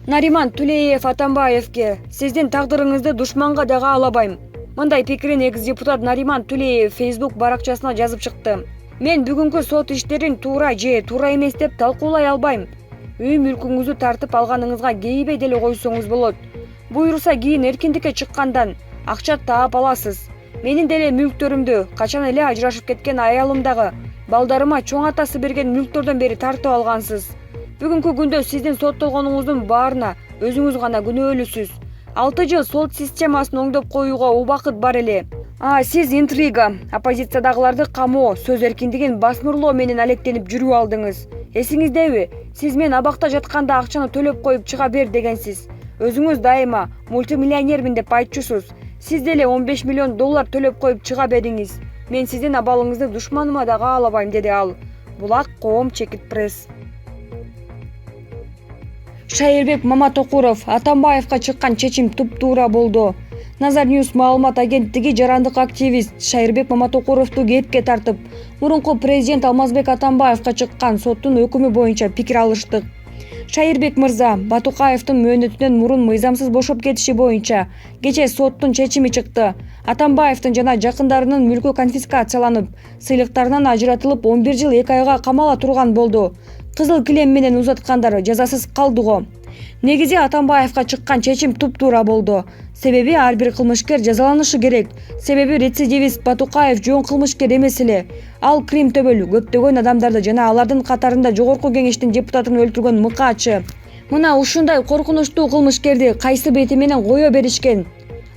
Нариман Тулеев Атамбаевке сиздин тагдырыңызды душманга дагы алабайм. Мындай пикирин экс-депутат Нариман Тулеев Facebook баракчасына жазып чыкты. Мен бүгүнкү сот иштерин туура же туура эмес деп талкуулай албайм. Үй мүлкүңүздү тартып алганыңызга кейбей деле койсоңуз болот. Буйруса кийин эркиндикке чыккандан акча таап аласыз. Менин деле мүлктөрүмдү качан эле ажырашып кеткен аялымдагы балдарыма чоң атасы берген мүлктөрдөн бери тартып алгансыз. Бүгүнкү күндө сиздин соттолгонуңуздун баарына өзүңүз гана күнөөлүүсүз. 6 жыл сот системасын оңдоп коюуга убакыт бар эле. Сиз интрига, оппозициядагыларды камоо, сөз эркиндигин басмырлоо менен алектенип жүрүп алдыңыз. Эсиңиздеби? Сиз мен абакта жатканда акчаны төлөп коюп чыга бер дегенсиз. Өзүңүз дайыма мультимиллионермин деп айтчусуз. Сиз деле $15 миллион төлөп коюп чыга бериңиз. Мен сиздин абалыңызды душманыма дагы алабайм, деди ал. Булак Коом Чекит пресс. Шайырбек Маматокуров: Атамбаевка чыккан чечим туп-туура болду. Назар Ньюс маалымат агенттиги жарандык активист Шайырбек Маматокуровду кепке тартып, мурунку президент Алмазбек Атамбаевка чыккан соттун өкүмү боюнча пикир алыштык. Шайырбек мырза, Батукаевдин мөөнөтүнөн мурун мыйзамсыз бошоп кетиши боюнча кечээ соттун чечими чыкты. Атамбаевдин жана жакындарынын мүлкү конфискацияланып, сыйлыктарынан ажыратылып 11 жыл 2 айга камала турган болду. Кызыл килем менен узаткандар жазасыз калды го. Негизи Атамбаевка чыккан чечим туп-туура болду. Себеби ар бир кылмышкер жазаланышы керек. Себеби рецидивист Батукаев жоң кылмышкер эмес эле. Ал Крим төбөл көптөгөн адамдарды жана алардын катарында жогорку кеңештин депутатын өлтүргөн мыкаачы. Мына ушундай коркунучтуу кылмышкерди кайсы бети менен кое беришкен?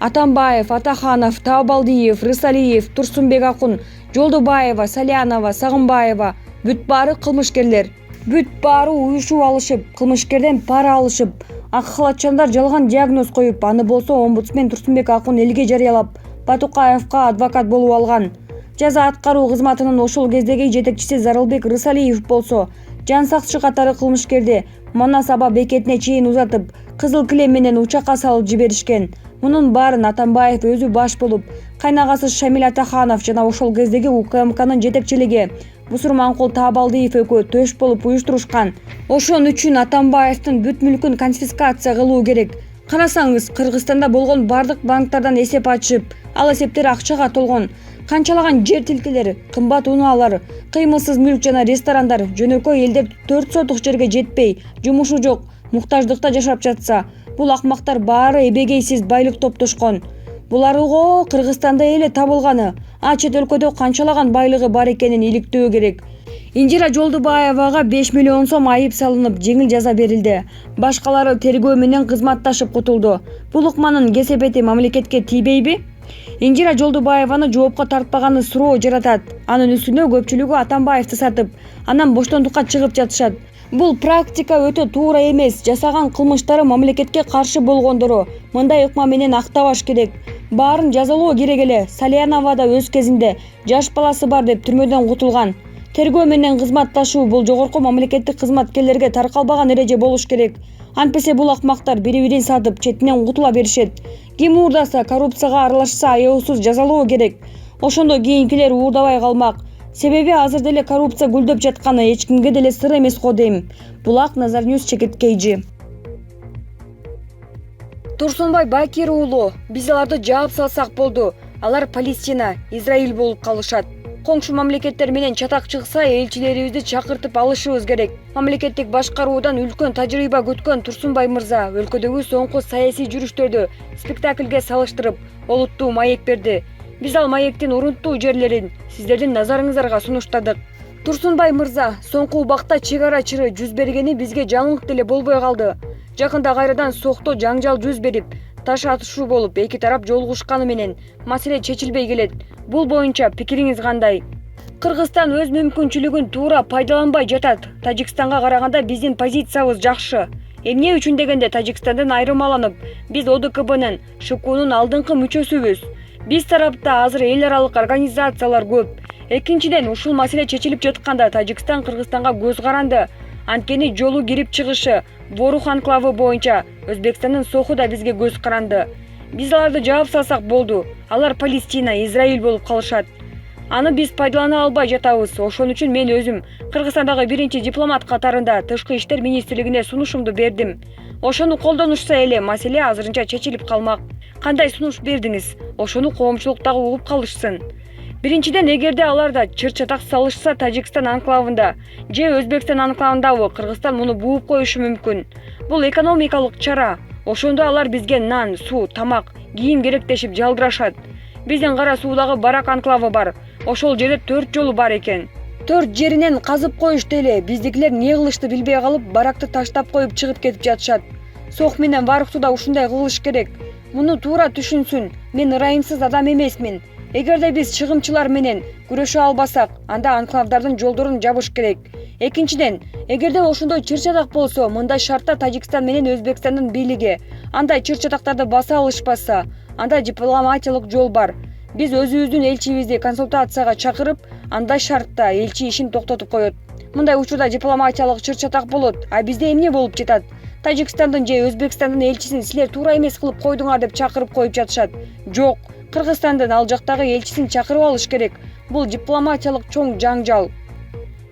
Атамбаев, Атаханов, Таабалдиев, Рысалиев, Турсунбек Акун, Жолдубаева, Салянова, Сагынбаева бүт баары кылмышкерлер. Бүт баары уюшуп алышып, кылмышкерден пара алышып, ак халатчандар жалган диагноз коюп, аны болсо омбудсмен Турсунбек Акун элге жарыялап, Батукаевка адвокат болуп алган. Жаза аткаруу кызматынын ошол кездеги жетекчиси Зарылбек Рысалиев болсо, жан сакчы катары кылмышкерди Манас аба бекетине чейин узатып, кызыл килем менен учакка салып жиберишкен. Мунун баарын Атамбаев өзү баш болуп, кайнагасы Шамил Атаханов жана ошол кездеги УКМКнын жетекчилиги Бусурманкул Таабалдиев экөө төш болуп уюштурушкан. Ошон үчүн Атамбаевдин бүт мүлкүн конфискация кылуу керек. Карасаңыз, Кыргызстанда болгон бардык банктардан эсеп ачып, ал эсептер акчага толгон. Канчалаган жер тилкелери, кымбат унаалар, кыймылсыз мүлк жана ресторандар жөнөкөй элдер 4 сотук жерге жетпей, жумушу жок, муктаждыкта жашап жатса, бул акмактар баары эбегейсиз байлык топтошкон. Буларго Кыргызстанда эле табылганы, чет өлкөдө канчалаган байлыгы бар экенин иликтөө керек. Инжира Жолдубаевага 5 миллион сом айып салынып, жеңил жаза берилди. Башкалары тергөө менен кызматташып кутулду. Бул ыкманын кесепети мамлекетке тийбейби? Инжира Жолдубаеваны жоопко тартпаганы суроо жаратат. Анын үстүнө көпчүлүгү Атамбаевди сатып, анан боштондукка чыгып жатышат. Бул практика өтө туура эмес. Жасаган кылмыштары мамлекетке каршы болгондору мындай ыкма менен актабаш керек. Баарын жазалоо керек эле. Салянова да өз кезинде жаш баласы бар деп түрмөдөн кутулган. Тергөө менен кызматташуу бул жогорку мамлекеттик кызматкерлерге таркалбаган эреже болуш керек. Антпесе бул акмактар бири-бирин сатып, четинен кутула беришет. Ким уурдаса, коррупцияга аралашса аяосуз жазалоо керек. Ошондо кийинкилер уурдабай калмак. Себеби азыр деле коррупция гүлдөп жатканы эч кимге деле сыр эмес го дейм. Булак Назар Ньюс Чекит KG. Турсунбай Бакир уулу: биз аларды жаап салсак болду. Алар Палестина, Израиль болуп калышат. Коңшу мамлекеттер менен чатак чыкса, элчилерибизди чакыртып алышыбыз керек. Мамлекеттик башкаруудан үлкөн тажрыйба көткөн Турсунбай мырза өлкөдөгү соңку саясий жүрүштөрдү спектакльге салыштырып, олуттуу маек берди. Биз ал маектин урунттуу жерлерин сиздердин назарыңыздарга сунуштадык. Турсунбай мырза соңку убакта чек ара чыры жүз бергени бизге жаңылык деле болбой калды. Жакында кайрадан сокто жаңжал жүз берип, таш атышуу болуп, эки тарап жолугушканы менен маселе чечилбей келет. Бул боюнча пикириңиз кандай? Кыргызстан өз мүмкүнчүлүгүн туура пайдаланбай жатат. Тажикстанга караганда биздин позициябыз жакшы. Эмне үчүн дегенде Тажикстандан айырмаланып, биз ОДКБнын, ШКУнун алдыңкы мүчөсүбүз. Биз тарапта азыр эл аралык организациялар көп. Экинчиден, ушул маселе чечилип жатканда Тажикстан Кыргызстанга көз каранды. Анткени жолу кирип чыгышы Ворух анклавы боюнча Өзбекстандын Соху да бизге көз каранды. Биз аларды жаап салсак болду. Алар Палестина, Израиль болуп калышат. Аны биз пайдалана албай жатабыз. Ошон үчүн мен өзүм Кыргызстандагы биринчи дипломат катарында Тышкы иштер министрлигине сунушумду бердим. Ошону колдонушса эле маселе азырынча чечилип калмак. Кандай сунуш бердиңиз? Ошону коомчулук дагы угуп калышсын. Биринчиден, эгерде аларда чыр-чатак салышса Тажикстан анклавында же Өзбекстан анклавындабы Кыргызстан муну бууп коюшу мүмкүн. Бул экономикалык чара. Ошондо алар бизге нан, суу, тамак, кийим керектешип жалдырашат. Биздин Кара Суудагы Барак анклавы бар. Ошол жерде 4 жолу бар экен. 4 жеринен казып коюшту эле. Биздикилер эмне кылышты билбей калып, баракты таштап коюп чыгып кетип жатышат. Сох менен Барукту да ушундай кылыш керек. Муну туура түшүнсүн. Мен ырайымсыз адам эмесмин. Эгерде биз чыгымчылар менен күрөшө албасак, анда анклавдардын жолдорун жабыш керек. Экинчиден, эгерде ошондой чыр-чатак болсо, мындай шартта Тажикстан менен Өзбекстандын бийлиги андай чыр-чатактарды баса алышпаса, анда дипломатиялык жол бар. Биз өзүбүздүн элчибизди консультацияга чакырып, андай шартта элчи ишин токтотуп коет. Мындай учурда дипломатиялык чыр-чатак болот, а бизде эмне болуп жатат? Тажикстандын же Өзбекстандын элчисин силер туура эмес кылып койдуңар деп чакырып коюп жатышат. Жок, Кыргызстандын ал жактагы элчисин чакырып алыш керек. Бул дипломатиялык чоң жаңжал.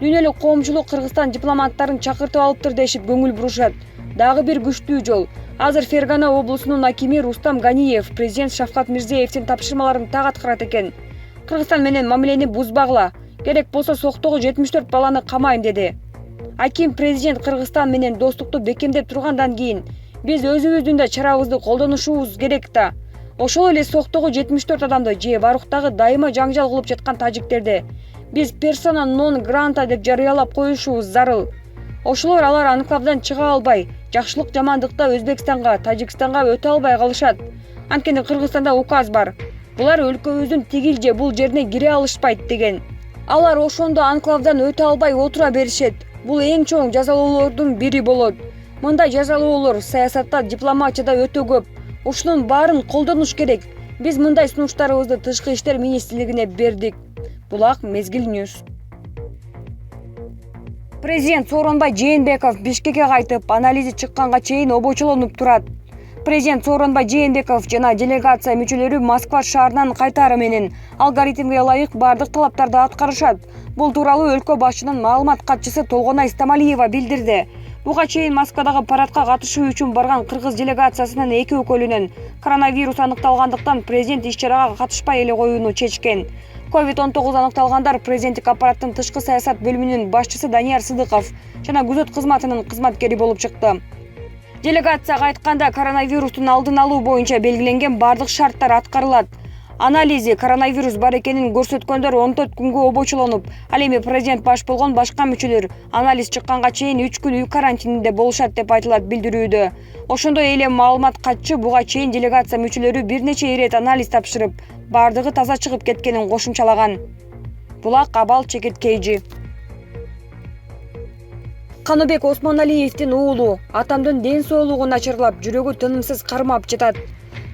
Дүйнөлүк коомчулук Кыргызстан дипломаттарын чакыртып алыптыр дешип көңүл бурушат. Дагы бир күчтүү жол. Азыр Фергана облусунун акими Рустам Ганиев президент Шавкат Мирзиевдин тапшырмаларын так аткарат экен. Кыргызстан менен мамилени бузбагыла, керек болсо соктогу 74 баланы камайм деди. Аким президент Кыргызстан менен достукту бекемдеп тургандан кийин биз өзүбүздүн да чарабызды колдонушубуз керек да. Ошол эле соктогу 74 адамды же Баруктагы дайыма жаңжал кылып жаткан тажиктерди биз персона нон гранта деп жарыялап коюшубуз зарыл. Ошолор алар анклавдан чыга албай, жакшылык жамандыкта Өзбекстанга, Тажикстанга өтө албай калышат. Анткени Кыргызстанда указ бар. Булар өлкөбүздүн тигил же бул жерине кире алышпайт деген. Алар ошондо анклавдан өтө албай отура беришет. Бул эң чоң жазалоолордун бири болот. Мындай жазалоолор саясатта, дипломатияда өтө көп. Ушунун баарын колдонуш керек. Биз мындай сунуштарыбызды Тышкы иштер министрлигине бердик. Булак Мезгил Ньюс. Президент Сооронбай Жээнбеков Бишкекке кайтып, анализи чыкканга чейин обочолонуп турат. Президент Сооронбай Жээнбеков жана делегация мүчөлөрү Москва шаарынан кайтары менен алгоритмге ылайык бардык талаптарды аткарышат. Бул тууралуу өлкө башчынын маалымат катчысы Толгонай Стамалиева билдирди. Буга чейин Москвадагы парадка катышуу үчүн барган кыргыз делегациясынын 2 өкүлүнүн коронавирус аныкталгандыктан президент иш-чарага катышпай эле коюуну чечкен. COVID-19 аныкталгандар президенттик аппараттын тышкы саясат бөлүмүнүн башчысы Данияр Сыдыков жана күзөт кызматынын кызматкери болуп чыкты. Делегацияга айтканда, коронавирустун алдын алуу боюнча белгиленген бардык шарттар аткарылат. Анализи коронавирус бар экенин көрсөткөндөр 14 күнгө обочолонуп, ал эми президент баш болгон башка мүчөлөр анализ чыкканга чейин 3 күн үй карантининде болушат деп айтылат билдирүүдө. Ошондой эле маалымат катчы буга чейин делегация мүчөлөрү бир нече ирет анализ тапшырып, бардыгы таза чыгып кеткенин кошумчалаган. Булак Абал Чекиткейжи. Каныбек Осмоналиевдин уулу атамдын ден соолугу начарлап, жүрөгү тынымсыз кармап жатат.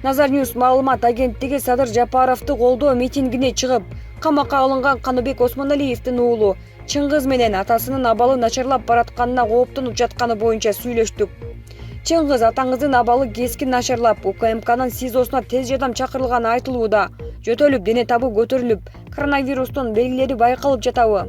Назар Ньюс маалымат агенттиги Садыр Жапаровду колдоо митингине чыгып, камакка алынган Каныбек Осмоналиевдин уулу Чыңгыз менен атасынын абалы начарлап баратканына кооптонуп жатканы боюнча сүйлөштүк. Чыңгыз атаңыздын абалы кескин начарлап, УКМКнын СИЗОсуна тез жардам чакырылганы айтылууда. Жөтөлүп, дене табы көтөрүлүп, коронавирустун белгилери байкалып жатабы?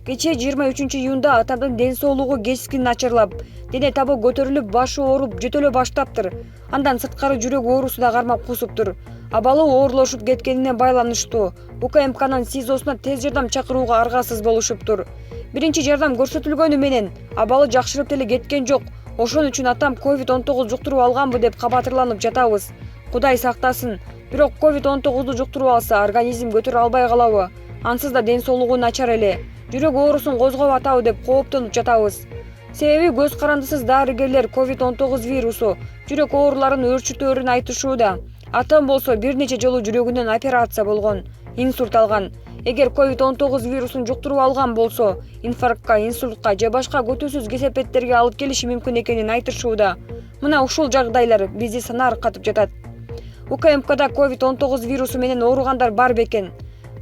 Кечээ 23 июнда атамдын ден соолугу кескин начарлап, дене табы көтөрүлүп, башы ооруп, жөтөлө баштаптыр. Андан сырткары жүрөк оорусу да кармап кусуптур. Абалы оорлошуп кеткенине байланыштуу УКМКнын СИЗОсуна тез жардам чакырууга аргасыз болушуптур. Биринчи жардам көрсөтүлгөнү менен абалы жакшырып деле кеткен жок. Ошон үчүн атам COVID-19 жуктуруп алганбы деп кабатырланып жатабыз. Кудай сактасын. Бирок COVID-19 жуктуруп алса, организм көтөрө албай калабы? Ансыз да ден соолугу начар эле. Жүрөк оорусун козгоп атабы деп кооптонуп жатабыз. Себеби көз карандысыз дарыгерлер COVID-19 вирусу жүрөк ооруларын өөрчүтөөрүн айтышууда. Атам болсо бир нече жолу жүрөгүнөн операция болгон, инсульт алган. Эгер COVID-19 вирусун жуктуруп алган болсо, инфарктка, инсультка же башка көтөсүз кесепеттерге алып келиши мүмкүн экенин айтышууда. Мына ушул жагдайлар бизди санаа ыркатып жатат. УКМКда COVID-19 вирусу менен ооругандар бар бекен.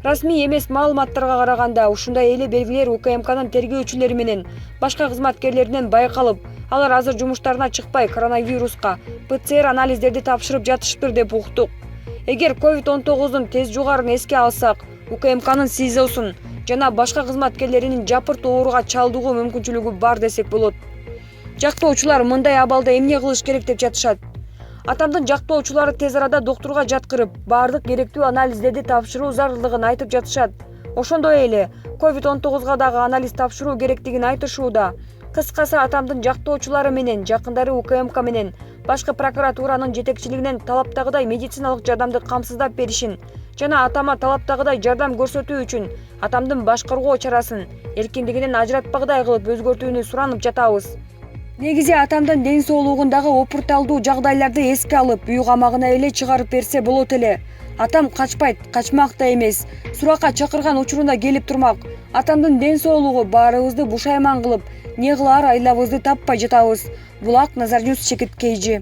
Расмий эмес маалыматтарга караганда, ушундай эле белгилер УКМКнын тергөөчүлөрү менен башка кызматкерлеринен байкалып, алар азыр жумуштарына чыкпай коронавируска ПЦР анализдерди тапшырып жатышыптыр деп уктук. Эгер COVID-19дун тез жугарын эске алсак, УКМКнын СИЗОсун жана башка кызматкерлеринин жапырт ооруга чалдыгуу мүмкүнчүлүгү бар десек болот. Жактоочулар мындай абалда эмне кылыш керек деп жатышат. Атамдын жактоочулары тез арада доктурга жаткырып, баардык керектүү анализдерди тапшыруу зарылдыгын айтып жатышат. Ошондой эле COVID-19 дагы анализ тапшыруу керектигин айтышууда. Кыскасы, атамдын жактоочулары менен жакындары УКМК менен башкы прокуратуранын жетекчилигинен талаптагыдай медициналык жардамды камсыздап беришин жана атама талаптагыдай жардам көрсөтүү үчүн атамдын башкаруу чарасын эркиндигинен ажыратпагыдай кылып өзгөртүүнү суранып жатабыз. Негизи атамдын ден соолугундагы опурталдуу жагдайларды эске алып, үй камагына эле чыгарып берсе болот эле. Атам качпайт, качмак да эмес. Суракка чакырган учурунда келип турмак. Атамдын ден соолугу баарыбызды бушайман кылып, не кылаар айлабызды таппай жатабыз. Булак, Назарньюс, Чекит KG.